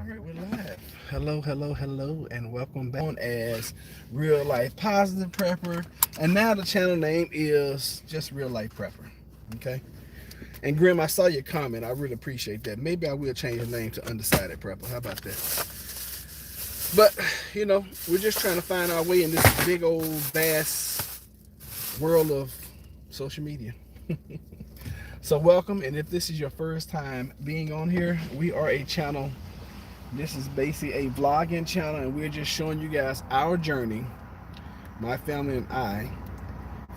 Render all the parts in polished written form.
All right, we're live. Hello, hello, hello, and welcome back on as Real Life Positive Prepper. And now the channel name is just Real Life Prepper. Okay. And Grim, I saw your comment. I really appreciate that. Maybe I will change the name to Undecided Prepper. How about that? But we're just trying to find our way in this big old vast world of social media. So welcome, and if this is your first time being on here, we are a channel. This is basically a vlogging channel, and we're just showing you guys our journey, my family and I,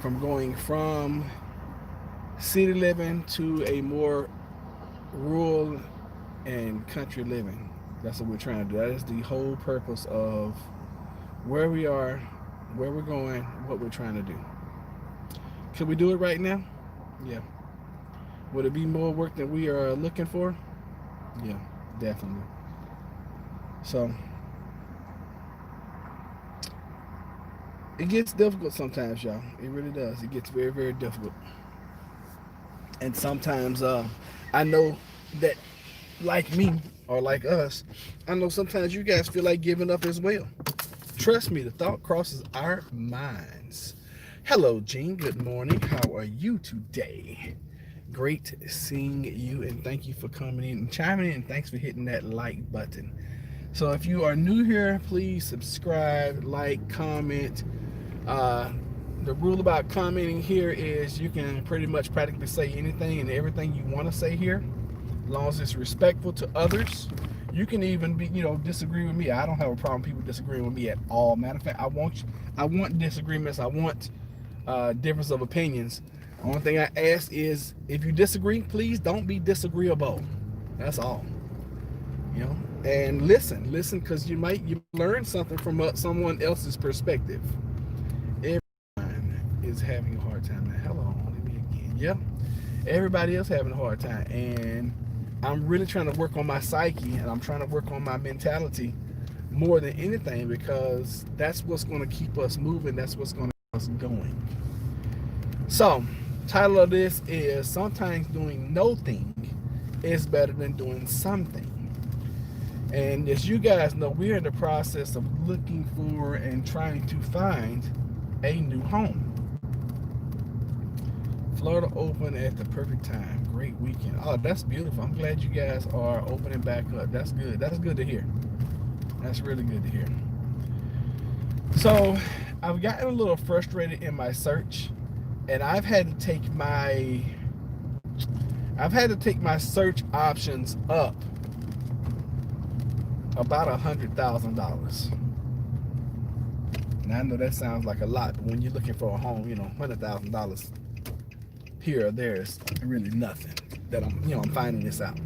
from going from city living to a more rural and country living. That's what we're trying to do. That is the whole purpose of where we are, where we're going, what we're trying to do. Can we do it right now? Yeah. Would it be more work than we are looking for? Yeah, definitely. So it gets difficult sometimes, y'all. It really does. It gets very, very difficult. And sometimes I know that, like me or like us, I know sometimes you guys feel like giving up as well. Trust me, the thought crosses our minds. Hello, Gene. Good morning. How are you today? Great seeing you, and thank you for coming in and chiming in, and thanks for hitting that like button. So if you are new here, please subscribe, like, comment. The rule about commenting here is you can pretty much practically say anything and everything you want to say here, as long as it's respectful to others. You can even be, disagree with me. I don't have a problem with people disagreeing with me at all. Matter of fact, I want disagreements. I want difference of opinions. The only thing I ask is, if you disagree, please don't be disagreeable. That's all. And listen, because you learn something from someone else's perspective. Everyone is having a hard time. Now, hello, only me again. Yep, everybody else having a hard time, and I'm really trying to work on my psyche, and I'm trying to work on my mentality more than anything, because that's what's going to keep us moving. That's what's going to keep us going. So, title of this is sometimes doing nothing is better than doing something. And as you guys know, we're in the process of looking for and trying to find a new home. Florida open at the perfect time. Great weekend. Oh, that's beautiful. I'm glad you guys are opening back up. That's good. That's good to hear. That's really good to hear. So I've gotten a little frustrated in my search, and I've had to take my search options up about $100,000. And I know that sounds like a lot, but when you're looking for a home, $100,000 here or there is really nothing. That I'm finding this out.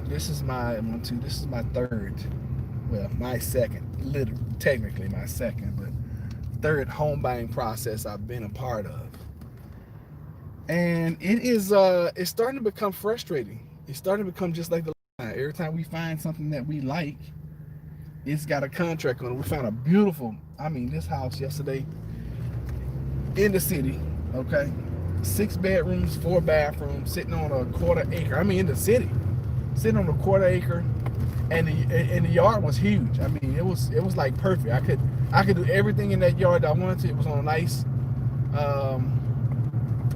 This is my third, well, my second, literally, technically my second, but third home buying process I've been a part of. And it's starting to become frustrating. It's starting to become just like the line. Every time we find something that we like, it's got a contract on it. We found a beautiful, this house yesterday in the city, okay? 6 bedrooms, 4 bathrooms, sitting on a quarter acre. In the city, sitting on a quarter acre, and the yard was huge. It was like perfect. I could do everything in that yard that I wanted to. It was on a nice,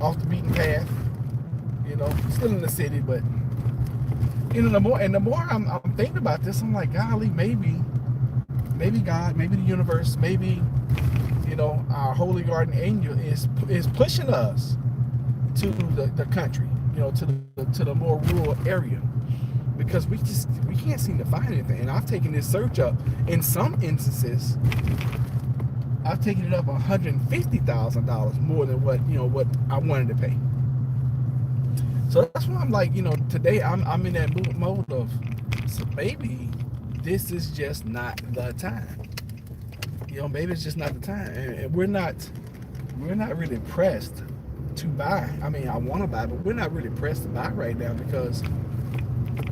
off the beaten path, still in the city, but the more I'm thinking about this, I'm like, golly, maybe God, maybe the universe, maybe our holy guardian angel is pushing us to the country, to the more rural area, because we can't seem to find anything. And I've taken this search up. In some instances, I've taken it up $150,000 more than what I wanted to pay. So that's why I'm like, today I'm in that mode of, so maybe this is just not the time. Maybe it's just not the time, and we're not really pressed to buy. I want to buy, but we're not really pressed to buy right now, because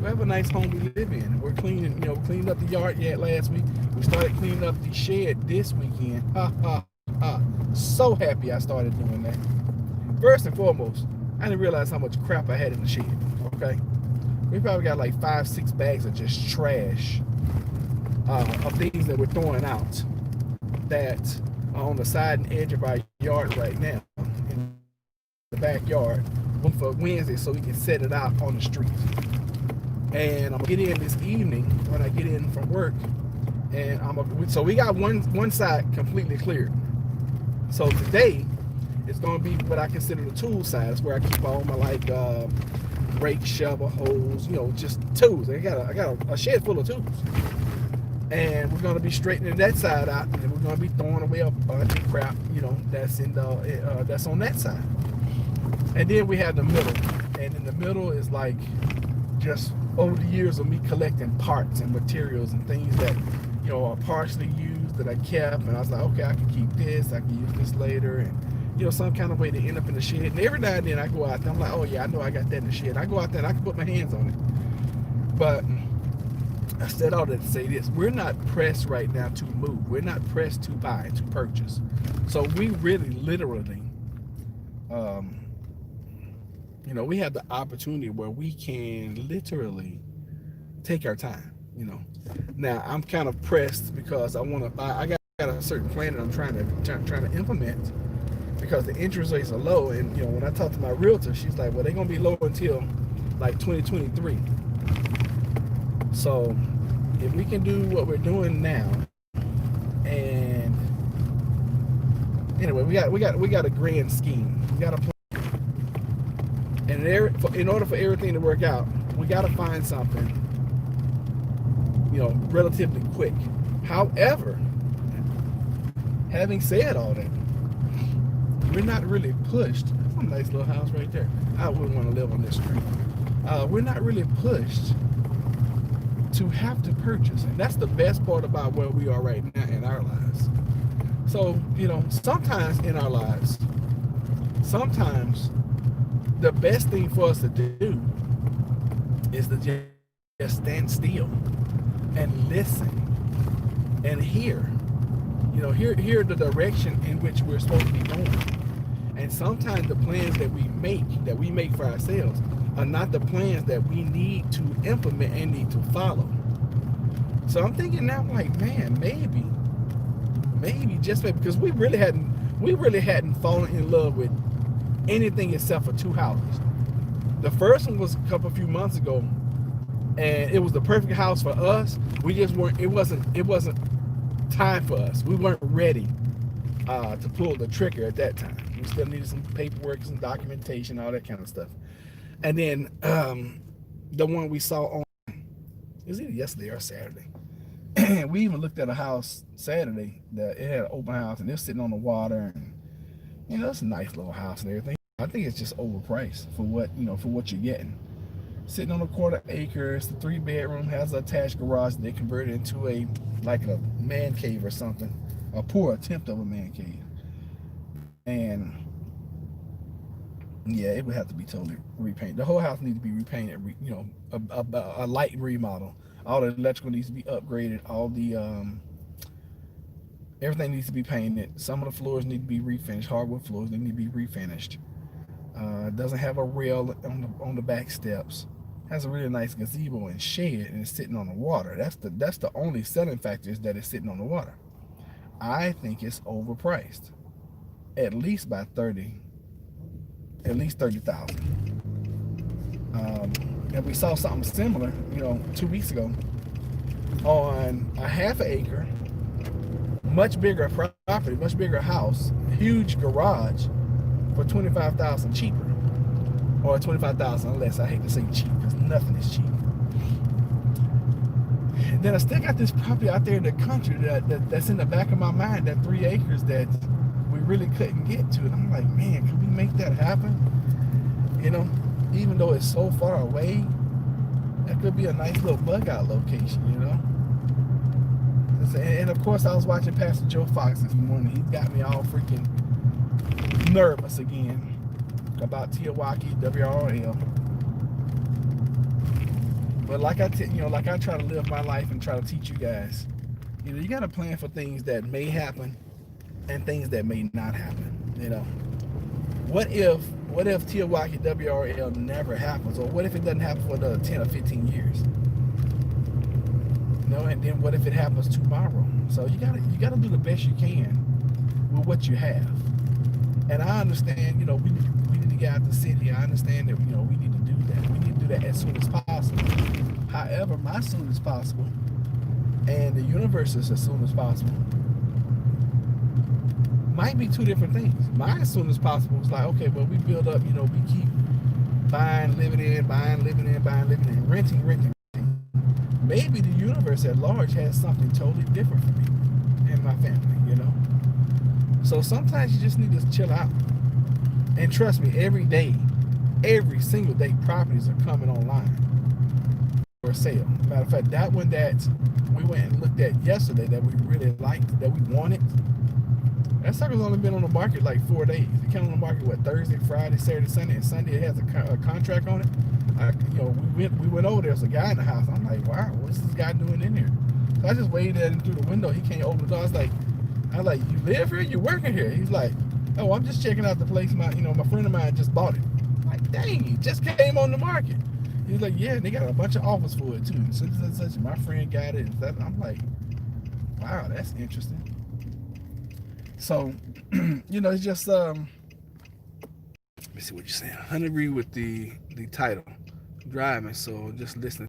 we have a nice home we live in. We're cleaning, cleaned up the yard yet last week. We started cleaning up the shed this weekend. So happy I started doing that. First and foremost, I didn't realize how much crap I had in the shed. Okay, We probably got like 5, 6 bags of just trash, of things that we're throwing out that are on the side and edge of our yard right now, in the backyard, for Wednesday, so we can set it out on the street. And I'm gonna get in this evening when I get in from work, and so we got one side completely cleared. So today it's gonna be what I consider the tool side. It's where I keep all my like rake, shovel, hose, just tools. I got a shed full of tools, and we're gonna be straightening that side out, and we're gonna be throwing away a bunch of crap, that's in the that's on that side. And then we have the middle, and in the middle is like just over the years of me collecting parts and materials and things that are partially used that I kept, and I was like, okay, I can keep this, I can use this later, and some kind of way to end up in the shed. And every now and then I go out there, I'm like, oh yeah, I know I got that in the shed. I go out there and I can put my hands on it. But I said all that to say this: we're not pressed right now to move. We're not pressed to buy, to purchase. So we really, literally, we have the opportunity where we can literally take our time. Now I'm kind of pressed because I want to buy. I got a certain plan that I'm trying to implement, because the interest rates are low. And when I talked to my realtor, she's like, well, they're gonna be low until like 2023. So if we can do what we're doing now, and anyway, we got a grand scheme. We got a plan. And in order for everything to work out, we got to find something, relatively quick. However, having said all that, we're not really pushed. That's a nice little house right there. I wouldn't want to live on this street. We're not really pushed to have to purchase, and that's the best part about where we are right now in our lives. So, sometimes in our lives, the best thing for us to do is to just stand still and listen and hear the direction in which we're supposed to be going. And sometimes the plans that we make for ourselves are not the plans that we need to implement and need to follow. So I'm thinking now, like, man, maybe just maybe, because we really hadn't fallen in love with anything except for 2 houses. The first one was a few months ago, and it was the perfect house for us. We just weren't. It wasn't time for us. We weren't ready to pull the trigger at that time. We still needed some paperwork, some documentation, all that kind of stuff. And then the one we saw on, it was either yesterday or Saturday. We even looked at a house Saturday that it had an open house, and it was sitting on the water, and it's a nice little house and everything. I think it's just overpriced for what you're getting. Sitting on a 1/4 acre, it's a 3-bedroom, has an attached garage. They converted into a man cave or something, a poor attempt of a man cave. And yeah, it would have to be totally repainted. The whole house needs to be repainted. A light remodel. All the electrical needs to be upgraded. All the everything needs to be painted. Some of the floors need to be refinished. Hardwood floors, they need to be refinished. It doesn't have a rail on the back steps. Has a really nice gazebo and shed, and it's sitting on the water. That's the only selling factor, is that it's sitting on the water. I think it's overpriced, at least by 30,000. And we saw something similar, 2 weeks ago, on a 1/2 acre, much bigger property, much bigger house, huge garage, for 25,000 cheaper, or 25,000 less. I hate to say cheap, because nothing is cheap. And then I still got this property out there in the country that's in the back of my mind, that 3 acres that we really couldn't get to. And I'm like, man, can we make that happen? Even though it's so far away, that could be a nice little bug out location, And of course, I was watching Pastor Joe Fox this morning. He got me all freaking nervous again about Tiawaki WRL. But like I try to live my life and try to teach you guys, you got to plan for things that may happen and things that may not happen. What if What if Tiawaki WRL never happens? Or what if it doesn't happen for another 10 or 15 years? And then what if it happens tomorrow? So you gotta do the best you can with what you have. And I understand, we need to get out the city. I understand that, we need to do that. We need to do that as soon as possible. However, my soon as possible and the universe's as soon as possible might be two different things. My as soon as possible is like, okay, well, we build up, we keep buying, living in, buying, living in, buying, living in, renting, renting. Maybe the universe at large has something totally different for me and my family. So sometimes you just need to chill out. And trust me, every day, every single day, properties are coming online for sale. Matter of fact, that one that we went and looked at yesterday that we really liked, that we wanted, that sucker's only been on the market like 4 days. It came on the market, Thursday, Friday, Saturday, Sunday, and Sunday it has a contract on it. We went over there. There's a guy in the house. I'm like, wow, what's this guy doing in here? So I just waved at him through the window. He can't open the door. I was like, you live here? You working here? He's like, oh, I'm just checking out the place. My friend of mine just bought it. I'm like, dang, it just came on the market. He's like, yeah, and they got a bunch of offers for it too. Such. My friend got it. I'm like, wow, that's interesting. So, it's just let me see what you're saying. I agree with the title, driving. So just listening.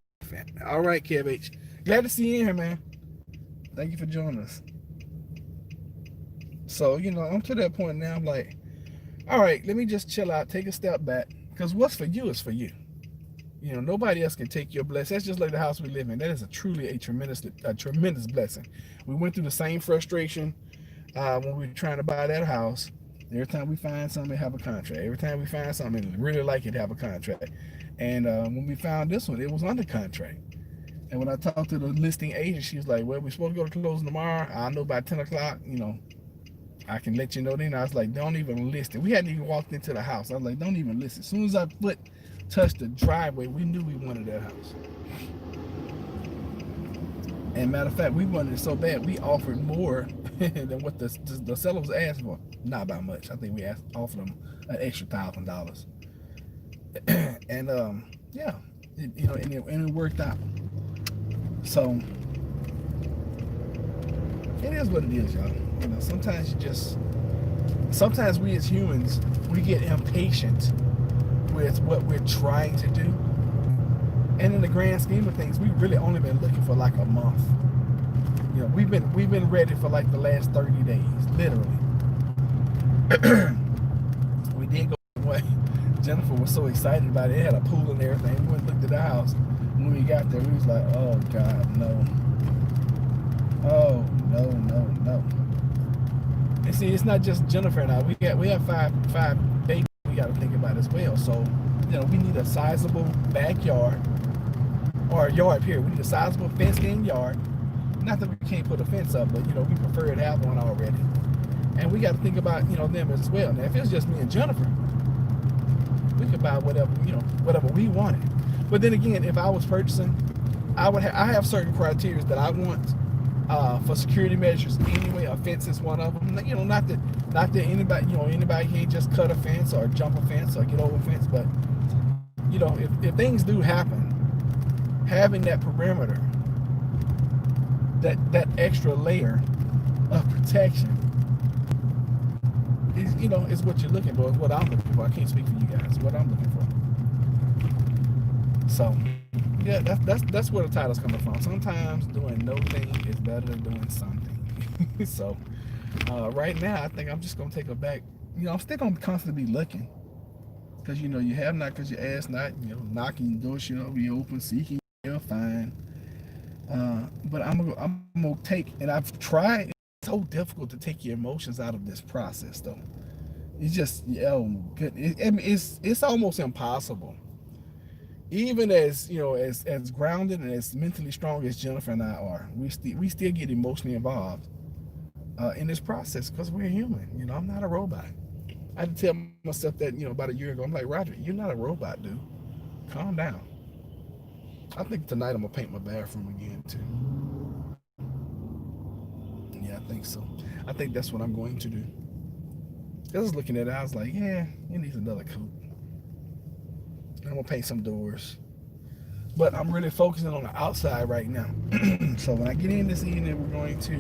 All right, Kev H. Glad to see you in here, man. Thank you for joining us. So, I'm to that point now. I'm like, all right, let me just chill out, take a step back, because what's for you is for you. Nobody else can take your blessing. That's just like the house we live in. That is truly a tremendous blessing. We went through the same frustration when we were trying to buy that house. Every time we find something, have a contract. Every time we find something, we really like it, have a contract. And when we found this one, it was under contract. And when I talked to the listing agent, she was like, well, we're supposed to go to closing tomorrow. I'll know by 10 o'clock, I can let you know then. I was like, don't even list it. We hadn't even walked into the house. I was like, don't even list it. As soon as our foot touched the driveway, we knew we wanted that house. And matter of fact, we wanted it so bad, we offered more than what the seller was asking for. Not by much. I think we offered them an extra $1,000. And yeah, and it worked out. So it is what it is, y'all. Sometimes we as humans, we get impatient with what we're trying to do. And in the grand scheme of things, we've really only been looking for like a month. We've been ready for like the last 30 days, literally. We did go away. Jennifer was so excited about it. It had a pool and everything. We went and looked at the house. When we got there, we was like, oh God, no. Oh, no. And see, it's not just Jennifer and I. We have five babies we got to think about as well. So, we need a sizable backyard or a yard period. We need a sizable fenced-in yard. Not that we can't put a fence up, but we prefer to have one already. And we got to think about them as well. Now, if it's just me and Jennifer, we could buy whatever we wanted. But then again, if I was purchasing, I have certain criteria that I want for security measures anyway. A fence is one of them. Not that anybody can't just cut a fence or jump a fence or get over a fence, but if things do happen, having that perimeter, that extra layer of protection is what you're looking for. Is what I'm looking for. I can't speak for you guys. What I'm looking for. So yeah, that's where the title's coming from. Sometimes doing no thing is better than doing something. So right now, I think I'm just gonna take a back. I'm still gonna constantly be looking, because you have not because you ask not. Knocking, doors shall be open, seeking you'll find. But I'm gonna take, and I've tried. It's so difficult to take your emotions out of this process, though. It's just good. It's almost impossible. Even as as grounded and as mentally strong as Jennifer and I are, we still get emotionally involved in this process because we're human. I'm not a robot. I had to tell myself that about a year ago. I'm like, Roger, you're not a robot, dude. Calm down. I think tonight I'm gonna paint my bathroom again too. Yeah, I think so. I think that's what I'm going to do. I was looking at it, I was like, yeah, it needs another coat. I'm gonna paint some doors. But I'm really focusing on the outside right now. So when I get in this evening, I'm going to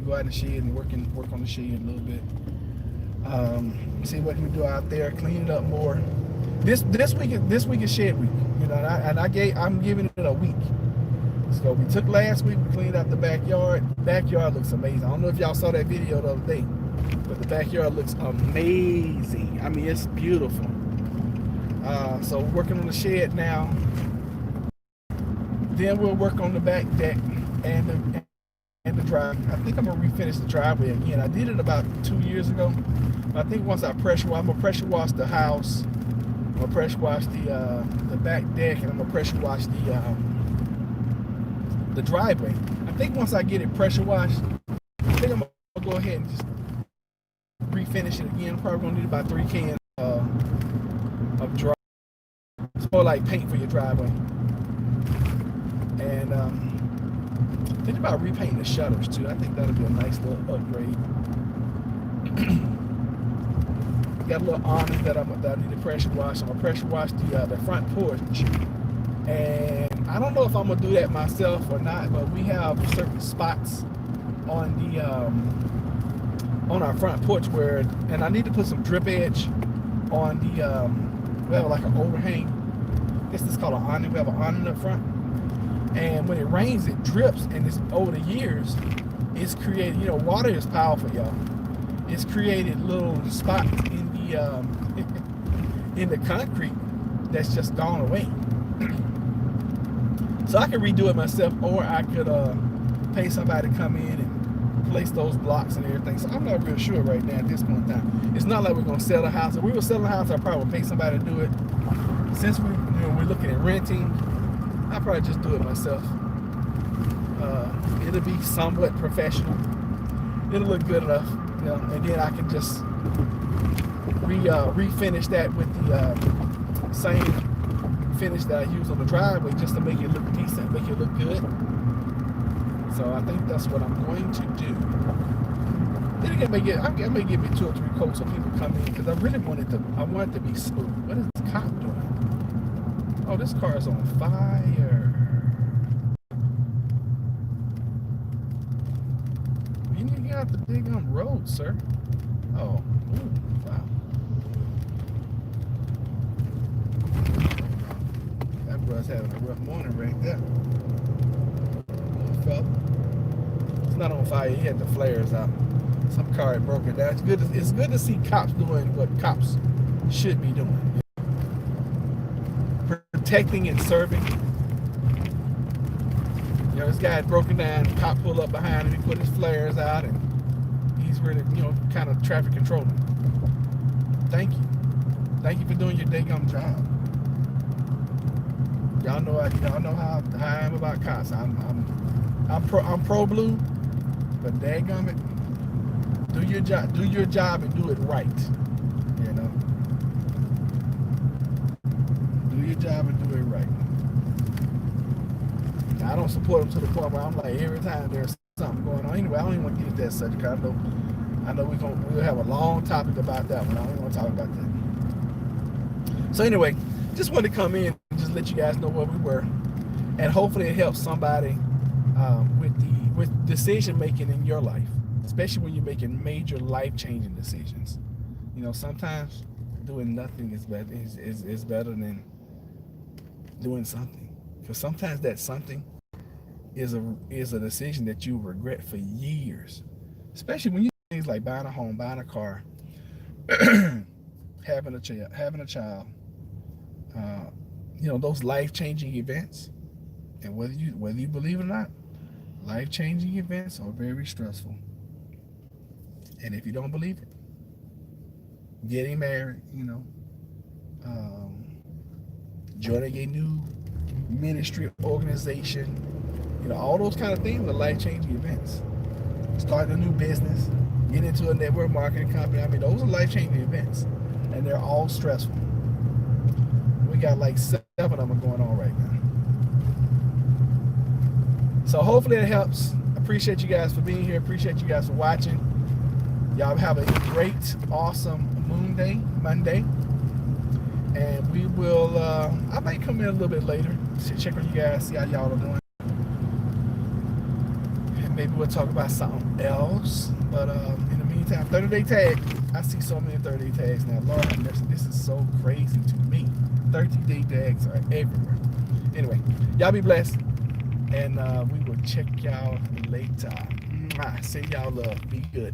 go out in the shed and work on the shed a little bit. See what we can do out there, clean it up more. This week is shed week, you know, I'm giving it a week. So we took last week, we cleaned out the backyard. The backyard looks amazing. I don't know if y'all saw that video the other day, but the backyard looks amazing. I mean, it's beautiful. So we're working on the shed now. Then we'll work on the back deck and the drive. I think I'm gonna refinish the driveway again. I did it about 2 years ago. I think once I'm gonna pressure wash the house. I'm gonna pressure wash the back deck, and I'm gonna pressure wash the driveway. I think once I get it pressure washed, I think I'm gonna go ahead and just refinish it again. I'm probably gonna need about 3 cans of dry. It's more like paint for your driveway. And think about repainting the shutters too. I think that'll be a nice little upgrade. Got a little awning that I need to pressure wash. I'm gonna pressure wash the front porch. And I don't know if I'm gonna do that myself or not, but we have certain spots on the on our front porch and I need to put some drip edge on the we have like an overhang. I guess it's called an awning. We have an awning up front. And when it rains, it drips, and it's over the years, it's created, you know, water is powerful, y'all. It's created little spots in the in the concrete that's just gone away. So I could redo it myself, or I could pay somebody to come in and place those blocks and everything. So I'm not real sure right now at this point in time. It's not like we're gonna sell the house. If we were selling the house, I'd probably pay somebody to do it. Since we're looking at renting, I'll probably just do it myself. It'll be somewhat professional. It'll look good enough, you know, and then I can just refinish that with the same finish that I use on the driveway, just to make it look decent, make it look good. So I think that's what I'm going to do. Then again, I may give me 2 or 3 coats so people come in, because I want it to be smooth. What is this cop doing? Oh, this car is on fire. You need to get out the big road, sir. Oh, ooh, wow. That bruh's having a rough morning right there. Little fella. It's not on fire. He had the flares out. Some car had broken down. It's good to see cops doing what cops should be doing. Protecting and serving. You know, this guy had broken down. The cop pulled up behind him. He put his flares out, and he's really, you know, kind of traffic controlling. Thank you. Thank you for doing your daggum job. Y'all know how I am about cops. I'm pro blue, but daggum it, do your job and do it right. You know, do your job and do it right. Now, I don't support them to the point where I'm like, every time there's something going on. Anyway, I don't even want to get that subject. I know we'll have a long topic about that one. I don't want to talk about that. So anyway, just wanted to come in and just let you guys know where we were, and hopefully it helps somebody with decision making in your life, especially when you're making major life-changing decisions. You know, sometimes doing nothing is better than doing something, because sometimes that something is a decision that you regret for years, especially when you do things like buying a home, buying a car, having a child. You know, those life-changing events, and whether you believe it or not, life-changing events are very stressful. And if you don't believe it, getting married, you know, joining a new ministry organization, you know, all those kind of things are life-changing events. Starting a new business, getting into a network marketing company, I mean, those are life-changing events, and they're all stressful. We got like 7 of them going on right now. So hopefully it helps. Appreciate you guys for being here. Appreciate you guys for watching. Y'all have a great, awesome Moon Day, Monday. And we will, I might come in a little bit later to check on you guys, see how y'all are doing. And maybe we'll talk about something else. But in the meantime, 30-day tag. I see so many 30-day tags now. Lord have mercy, this is so crazy to me. 30-day tags are everywhere. Anyway, y'all be blessed. And we will check y'all later. Send y'all love. Be good.